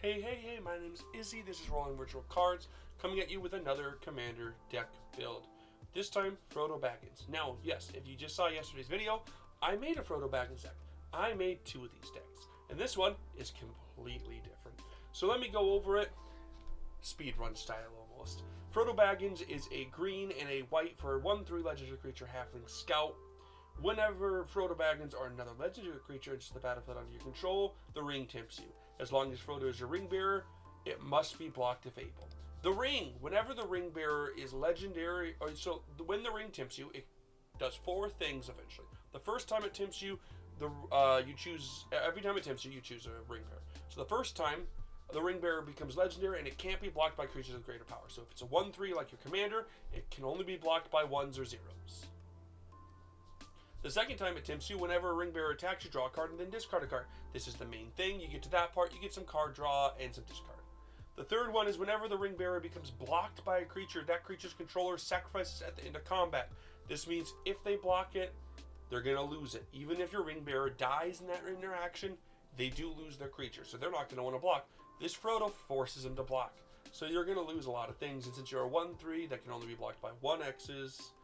Hey, my name's Izzy. This is Rolling Virtual Cards, coming at you with another Commander deck build. This time, Frodo Baggins. Now, yes, if you just saw yesterday's video, I made a Frodo Baggins deck. I made two of these decks, and this one is completely different. So let me go over it, speedrun style almost. Frodo Baggins is a green and a white for a 1/3 legendary creature halfling scout. Whenever Frodo Baggins or another legendary creature enters the battlefield under your control, the ring tempts you. As long as Frodo is your ring bearer, it must be blocked if able. The ring, whenever the ring bearer is legendary, so when the ring tempts you, it does four things eventually. The first time it tempts you, you choose, every time it tempts you, you choose a ring bearer. So the first time, the ring bearer becomes legendary and it can't be blocked by creatures with greater power. So if it's a 1/3 like your commander, it can only be blocked by 1s or 0s. The second time it tempts you, whenever a ring bearer attacks, you draw a card and then discard a card. This is the main thing. You get to that part, you get some card draw and some discard. The third one is whenever the ring bearer becomes blocked by a creature, that creature's controller sacrifices at the end of combat. This means if they block it, they're going to lose it. Even if your ring bearer dies in that interaction, they do lose their creature, so they're not going to want to block. This Frodo forces them to block. So you're going to lose a lot of things, and since you're a 1/3 that can only be blocked by 1x's,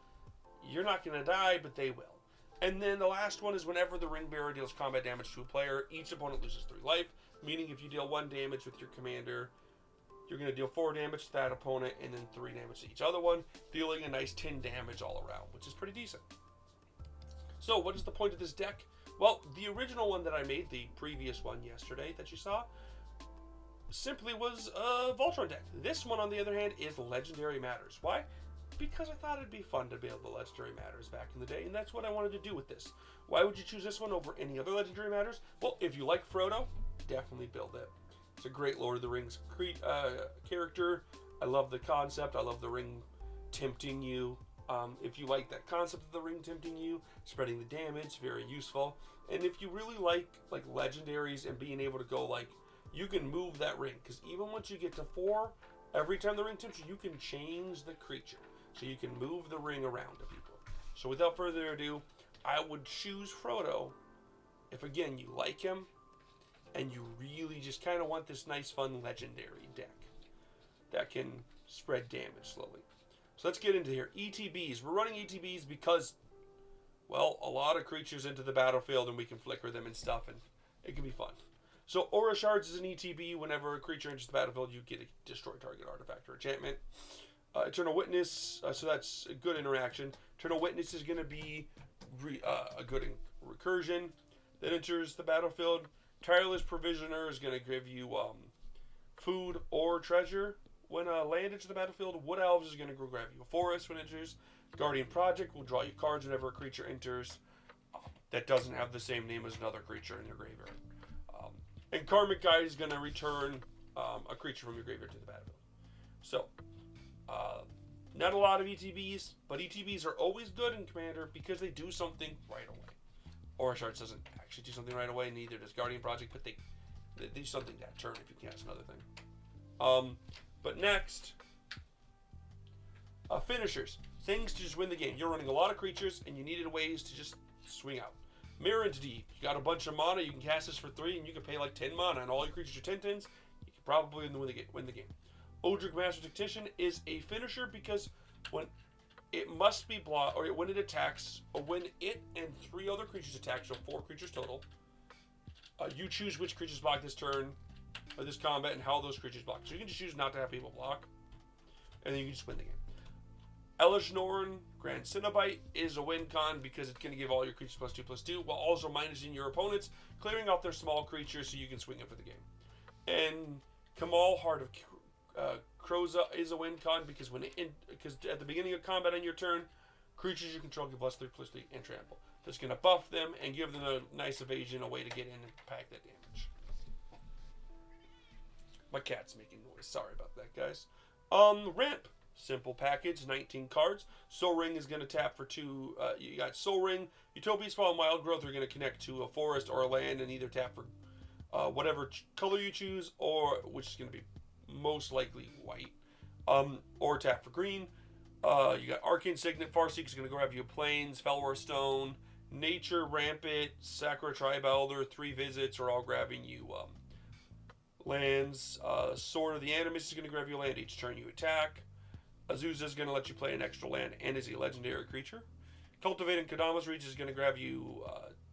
you're not going to die, but they will. And then the last one is whenever the ring bearer deals combat damage to a player, each opponent loses 3 life, meaning if you deal 1 damage with your commander, you're going to deal 4 damage to that opponent and then 3 damage to each other one, dealing a nice 10 damage all around, which is pretty decent. So what is the point of this deck? Well, the original one that I made, the previous one yesterday that you saw, simply was a Voltron deck. This one, on the other hand, is Legendary Matters. Why? Because I thought it'd be fun to build the Legendary Matters back in the day, and that's what I wanted to do with this. Why would you choose this one over any other Legendary Matters? Well, if you like Frodo, definitely build it. It's a great Lord of the Rings character. I love the concept. I love the ring tempting you. If you like that concept of the ring tempting you, spreading the damage, very useful. And if you really like legendaries and being able to go you can move that ring, because even once you get to 4, every time the ring tempts you, you can change the creature. So you can move the ring around to people. So without further ado, I would choose Frodo if, again, you like him and you really just kind of want this nice, fun, legendary deck that can spread damage slowly. So let's get into here. ETBs. We're running ETBs because, well, a lot of creatures into the battlefield and we can flicker them and stuff, and it can be fun. So Aura Shards is an ETB. Whenever a creature enters the battlefield, you get a destroy target artifact or enchantment. Eternal Witness, so that's a good interaction. Eternal Witness is going to be a good recursion that enters the battlefield. Tireless Provisioner is going to give you food or treasure when land enters the battlefield. Wood Elves is going to go grab you a forest when it enters. Guardian Project will draw you cards whenever a creature enters that doesn't have the same name as another creature in your graveyard. And Karmic Guide is going to return a creature from your graveyard to the battlefield. So, not a lot of ETBs, but ETBs are always good in Commander because they do something right away. Aura Shards doesn't actually do something right away, neither does Guardian Project, but they do something that turn if you cast another thing. But next, finishers. Things to just win the game. You're running a lot of creatures, and you needed ways to just swing out. Mirror Entity. You got a bunch of mana, you can cast this for 3, and you can pay 10 mana, and all your creatures are 10/10s. You can probably win the game. Odric Master Tactician is a finisher because when it must be blocked, or when it attacks, or when it and 3 other creatures attack, so 4 creatures total, you choose which creatures block this turn, or this combat, and how those creatures block. So you can just choose not to have people block, and then you can just win the game. Elish Norn, Grand Cenobite, is a win con because it's going to give all your creatures +2/+2, while also minusing your opponents, clearing out their small creatures so you can swing it for the game. And Kamal, Heart of Kroza, is a win con because because at the beginning of combat on your turn, creatures you control get +3/+3 and trample. That's going to buff them and give them a nice evasion, a way to get in and pack that damage. My cat's making noise. Sorry about that, guys. Ramp. Simple package, 19 cards. Soul Ring is going to tap for 2. You got Soul Ring, Utopia Spawn, and Wild Growth are going to connect to a forest or a land and either tap for whatever color you choose, or which is going to be most likely white, or tap for green. You got Arcane Signet, Farseek is going to grab you Plains, Felwar Stone, Nature, Rampant, Sakura Tribe Elder, 3 visits are all grabbing you Lands. Sword of the Animus is going to grab you a land each turn you attack. Azusa is going to let you play an extra land and is a legendary creature. Cultivating Kodama's Reach is going to grab you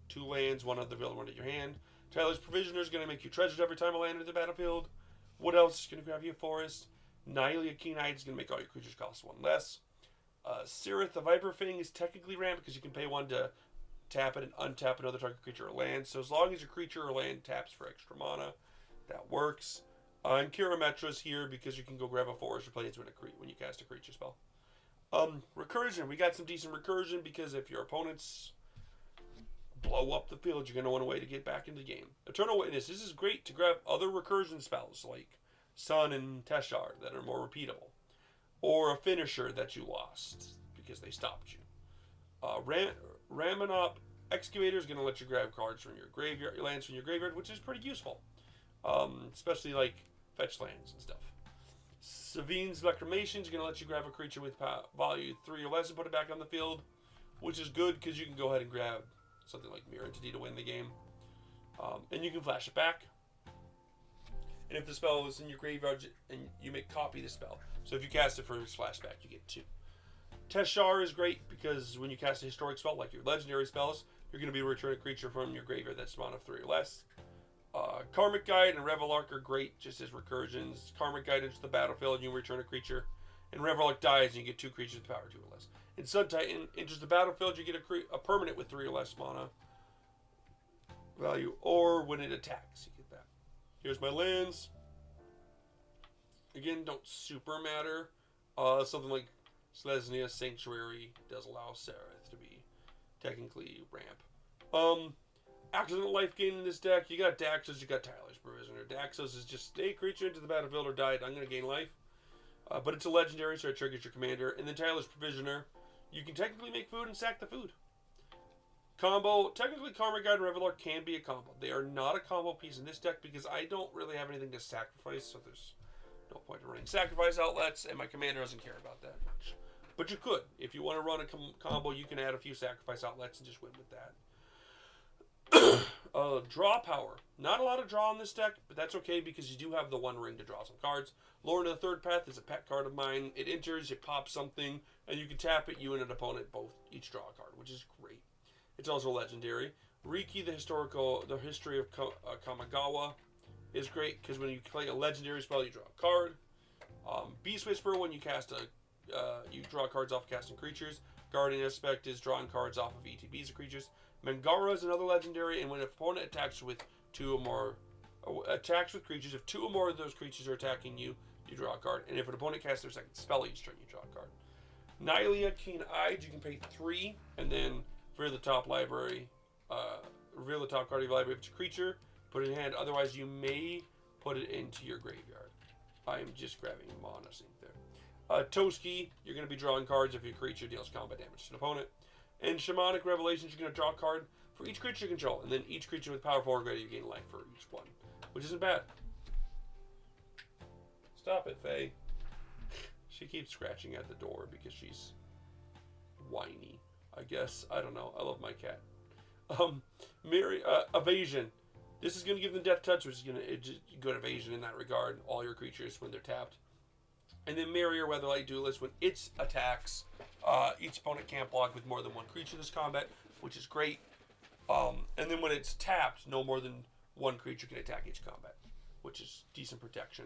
2 lands, one on the field, one in your hand. Tyler's Provisioner is going to make you treasured every time a land enters the battlefield. What else is going to grab you a forest? Nylea Keen-Eyed is going to make all your creatures cost 1 less. Sirith the Viper Fang is technically ramp because you can pay 1 to tap it and untap another target creature or land. So as long as your creature or land taps for extra mana, that works. And Kirametra is here because you can go grab a forest or plains when you cast a creature spell. Recursion. We got some decent recursion because if your opponents blow up the field, you're going to want a way to get back into the game. Eternal Witness. This is great to grab other recursion spells like Sun and Teshar that are more repeatable. Or a finisher that you lost because they stopped you. Ramanop Excavator is going to let you grab cards from your graveyard, lands from your graveyard, which is pretty useful. Especially like fetch lands and stuff. Savine's Reclamation is going to let you grab a creature with value 3 or less and put it back on the field, which is good because you can go ahead and grab something like Mirror Entity to win the game. And you can flash it back. And if the spell is in your graveyard, and you may copy the spell. So if you cast it for its flashback, you get 2. Teshar is great because when you cast a historic spell, like your legendary spells, you're going to be able to return a creature from your graveyard that's mana of 3 or less. Karmic Guide and Revelark are great just as recursions. Karmic Guide enters the battlefield and you return a creature. And Revelark dies and you get 2 creatures with power 2 or less. And Sun Titan enters the battlefield, you get a permanent with 3 or less mana value. Or when it attacks, you get that. Here's my lands. Again, don't super matter. Something like Selesnya Sanctuary does allow Sereth to be technically ramp. Accidental life gain in this deck. You got Daxos, you got Tyler's Prisoner. Daxos is just a creature into the battlefield or died. I'm going to gain life. But it's a legendary, so it triggers your commander. And then Tyler's Provisioner. You can technically make food and sack the food. Combo. Technically, Karmic Guide and Revelark can be a combo. They are not a combo piece in this deck because I don't really have anything to sacrifice, so there's no point in running sacrifice outlets, and my commander doesn't care about that much. But you could. If you want to run a combo, you can add a few sacrifice outlets and just win with that. Draw power. Not a lot of draw in this deck, but that's okay because you do have the 1 ring to draw some cards. Lord of the Third Path is a pet card of mine. It enters, it pops something, and you can tap it. You and an opponent both each draw a card, which is great. It's also legendary. Riki, the history of Kamigawa, is great because when you play a legendary spell, you draw a card. Beast Whisperer, when you cast you draw cards off casting creatures. Guardian Aspect is drawing cards off of ETBs of creatures. Mangara is another legendary, and when an opponent attacks with 2 or more, attacks with creatures, if 2 or more of those creatures are attacking you, you draw a card. And if an opponent casts their second spell each turn, you draw a card. Nylea Keen-Eyed, you can pay 3, and then reveal the top library, reveal the top card of your library if it's a creature, put it in hand. Otherwise, you may put it into your graveyard. I am just grabbing mana sync there. Toski, you're going to be drawing cards if your creature deals combat damage to an opponent. And Shamanic Revelations, you're going to draw a card for each creature you control. And then each creature with power 4 or greater, you gain life for each one. Which isn't bad. Stop it, Faye. She keeps scratching at the door because she's whiny, I guess. I don't know. I love my cat. Evasion. This is going to give them Death Touch, which is going to good evasion in that regard. All your creatures when they're tapped. And then Marrier Weatherlight Duelist, when it attacks, each opponent can't block with more than 1 creature this combat, which is great. And then when it's tapped, no more than 1 creature can attack each combat, which is decent protection.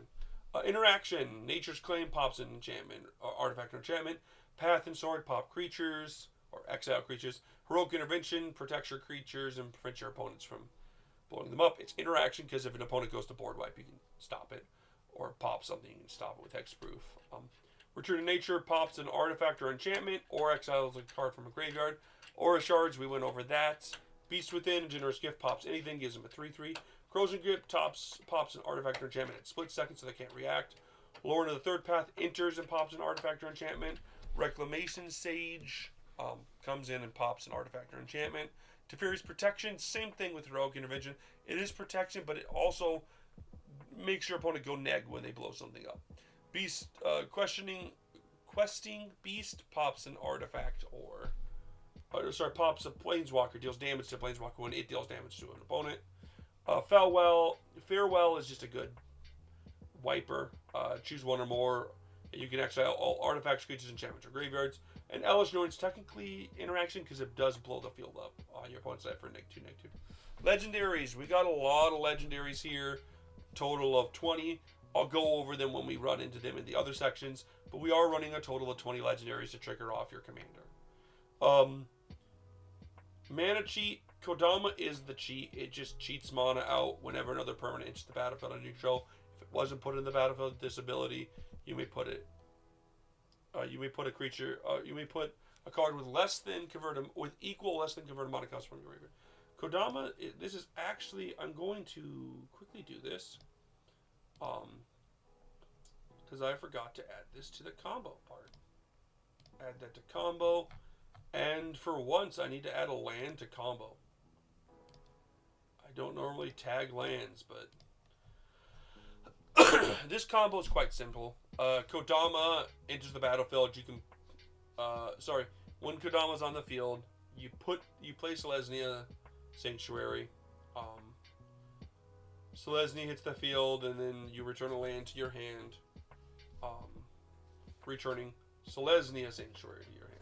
Interaction. Nature's Claim pops an enchantment, artifact or enchantment. Path and Sword pop creatures, or exile creatures. Heroic Intervention protects your creatures and prevents your opponents from blowing them up. It's interaction because if an opponent goes to board wipe, you can stop it. Or pop something and stop it with hexproof. Return to Nature pops an artifact or enchantment, or exiles a card from a graveyard. Aura Shards, we went over that. Beast Within, a Generous Gift pops anything, gives them a 3/3. Corrosion Grip pops an artifact or enchantment at split second so they can't react. Lord of the Third Path enters and pops an artifact or enchantment. Reclamation Sage comes in and pops an artifact or enchantment. Teferi's Protection, same thing with Heroic Intervention. It is protection, but it also makes your opponent go neg when they blow something up. Beast Questing Beast pops an artifact pops a Planeswalker, deals damage to a Planeswalker when it deals damage to an opponent. Farewell is just a good Wiper. Choose one or more. You can exile all artifacts, creatures, enchantments, or graveyards. And Elish Noin's technically interaction because it does blow the field up on your opponent's side for -2, -2. Legendaries. We got a lot of legendaries here. Total of 20. I'll go over them when we run into them in the other sections. But we are running a total of 20 legendaries to trigger off your commander. Mana cheat. Kodama is the cheat. It just cheats mana out whenever another permanent enters the battlefield under control. If it wasn't put in the battlefield with this ability, you may put it. You may put a creature. You may put a card with equal or less than converted mana cost from your graveyard. Kodama. This is actually. I'm going to quickly do this. Because I forgot to add this to the combo part. Add that to combo. And for once, I need to add a land to combo. I don't normally tag lands, but this combo is quite simple. Kodama enters the battlefield. You can, when Kodama's on the field, you play Selesnya Sanctuary. Selesnya hits the field, and then you return a land to your hand, returning Selesnya Sanctuary to your hand.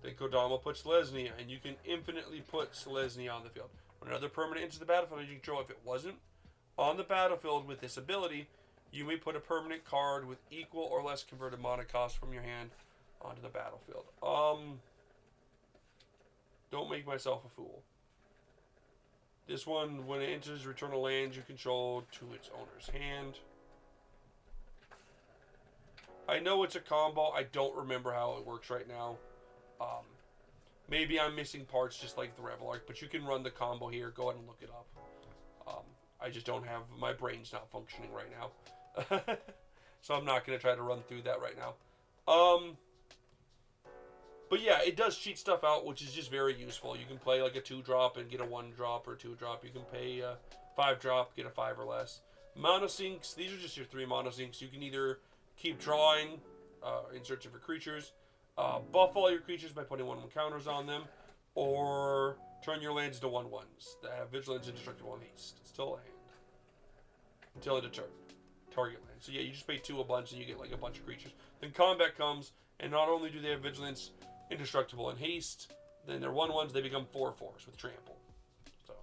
Then Kodama puts Selesnya, and you can infinitely put Selesnya on the field. When another permanent enters the battlefield, you control, if it wasn't on the battlefield with this ability, you may put a permanent card with equal or less converted mana cost from your hand onto the battlefield. Don't make myself a fool. This one, when it enters, return a land you control to its owner's hand. I know it's a combo. I don't remember how it works right now. Maybe I'm missing parts just like the Revel Arc, but you can run the combo here. Go ahead and look it up. I just don't have, my brain's not functioning right now. So I'm not going to try to run through that right now. But yeah, it does cheat stuff out, which is just very useful. You can play like a 2-drop and get a 1-drop or 2-drop. You can pay a 5-drop, get a 5 or less. Mono sinks, these are just your 3 mono sinks. You can either keep drawing in search for creatures, buff all your creatures by putting 1/1 counters on them, or turn your lands into 1/1s that have vigilance, indestructible, and haste. Still a hand. Until end of turn. Target land. So yeah, you just pay 2 a bunch and you get like a bunch of creatures. Then combat comes, and not only do they have vigilance, indestructible, and haste, then they're 1/1s, they become 4/4s with trample. So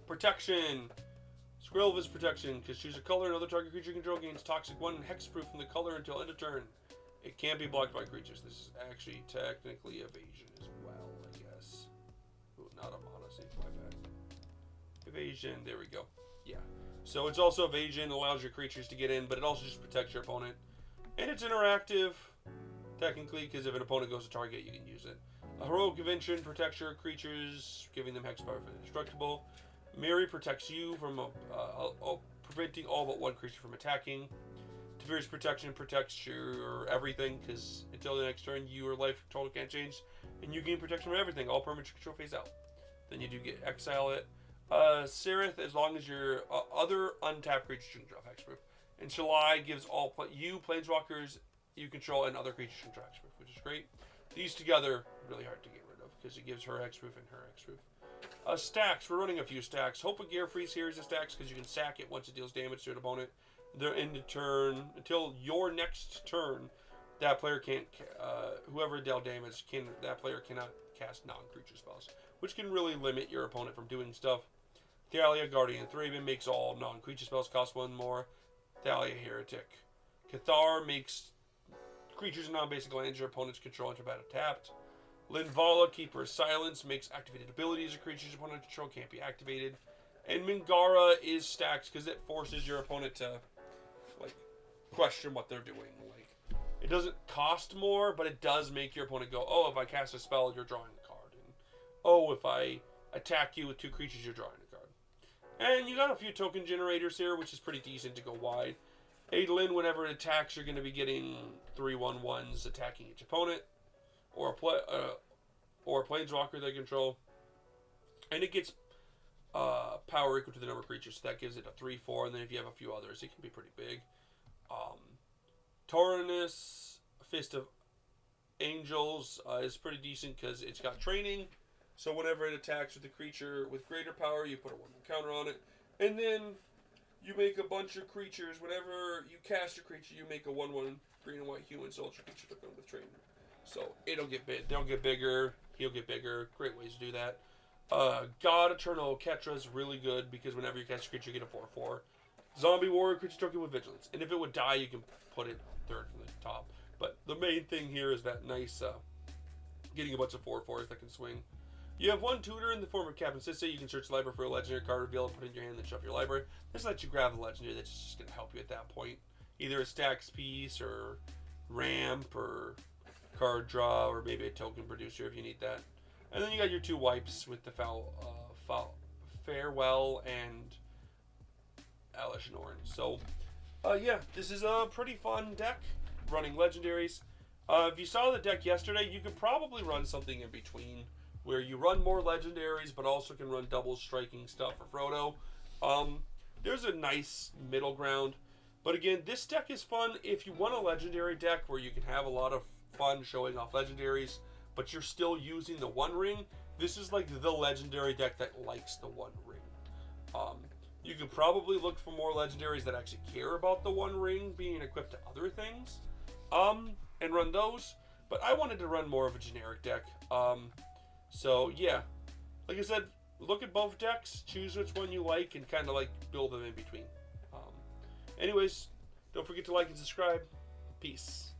protection. Skrill's protection, because choose a color, another target creature control gains toxic 1 and hexproof from the color until end of turn. It can't be blocked by creatures. This is actually technically evasion as well, I guess. Ooh, not a mono sync, my bad. Evasion, there we go. Yeah. So it's also evasion, allows your creatures to get in, but it also just protects your opponent. And it's interactive, technically, because if an opponent goes to target, you can use it. A heroic invention protects your creatures, giving them hex power for indestructible. Mary protects you from preventing all but 1 creature from attacking. Teferi's protection protects your everything, because until the next turn, your life total can't change, and you gain protection from everything. All permanent control phase out. Then you do get exile it. Sereth, as long as your other untapped creatures can draw hexproof. And Shalai gives all planeswalkers you control and other creatures can draw hexproof, which is great. These together, really hard to get rid of, because it gives her hexproof and her hexproof. Stacks. We're running a few stacks. Hope of Gear Freeze here is a stacks because you can sack it once it deals damage to an opponent. They're in the turn until your next turn. That player can't. Whoever dealt damage that player cannot cast non-creature spells, which can really limit your opponent from doing stuff. Thalia, Guardian Thraben makes all non-creature spells cost 1 more. Thalia, Heretic. Cathar makes creatures and non-basic lands your opponents control enter battle tapped. Linvala, Keeper of Silence, makes activated abilities of creatures your opponent control can't be activated. And Mingara is stacked because it forces your opponent to question what they're doing. It doesn't cost more, but it does make your opponent go, oh, if I cast a spell, you're drawing a card. And, oh, if I attack you with 2 creatures, you're drawing a card. And you got a few token generators here, which is pretty decent to go wide. Adolin, whenever it attacks, you're going to be getting 3/1/1s attacking each opponent. Or a planeswalker they control. And it gets power equal to the number of creatures, so that gives it a 3/4, and then if you have a few others, it can be pretty big. Taurinus, Fist of Angels, is pretty decent because it's got training, so whenever it attacks with a creature with greater power, you put a 1/1 counter on it. And then you make a bunch of creatures. Whenever you cast a creature, you make a 1/1 green and white human soldier creature to come with trainer. So it'll get big. They'll get bigger. He'll get bigger. Great ways to do that. God Eternal Ketra is really good because whenever you cast a creature, you get a 4/4. Zombie Warrior creature token with Vigilance, and if it would die, you can put it third from the top. But the main thing here is that nice getting a bunch of 4/4s that can swing. You have one tutor in the form of Captain Sisse. You can search the library for a legendary card, reveal it, put it in your hand, then shuffle your library. This lets you grab a legendary that's just going to help you at that point. Either a stacks piece, or ramp, or card draw, or maybe a token producer if you need that. And then you got your 2 wipes with the Farewell and Alish Norn. So, yeah, this is a pretty fun deck, running legendaries. If you saw the deck yesterday, you could probably run something in between, where you run more legendaries, but also can run double striking stuff for Frodo. There's a nice middle ground. But again, this deck is fun if you want a legendary deck where you can have a lot of fun showing off legendaries, but you're still using the 1 ring. This is like the legendary deck that likes the 1 ring. You could probably look for more legendaries that actually care about the 1 ring being equipped to other things, and run those. But I wanted to run more of a generic deck. So yeah, like I said, look at both decks, choose which one you like, and kind of like build them in between. Anyways, don't forget to like and subscribe. Peace.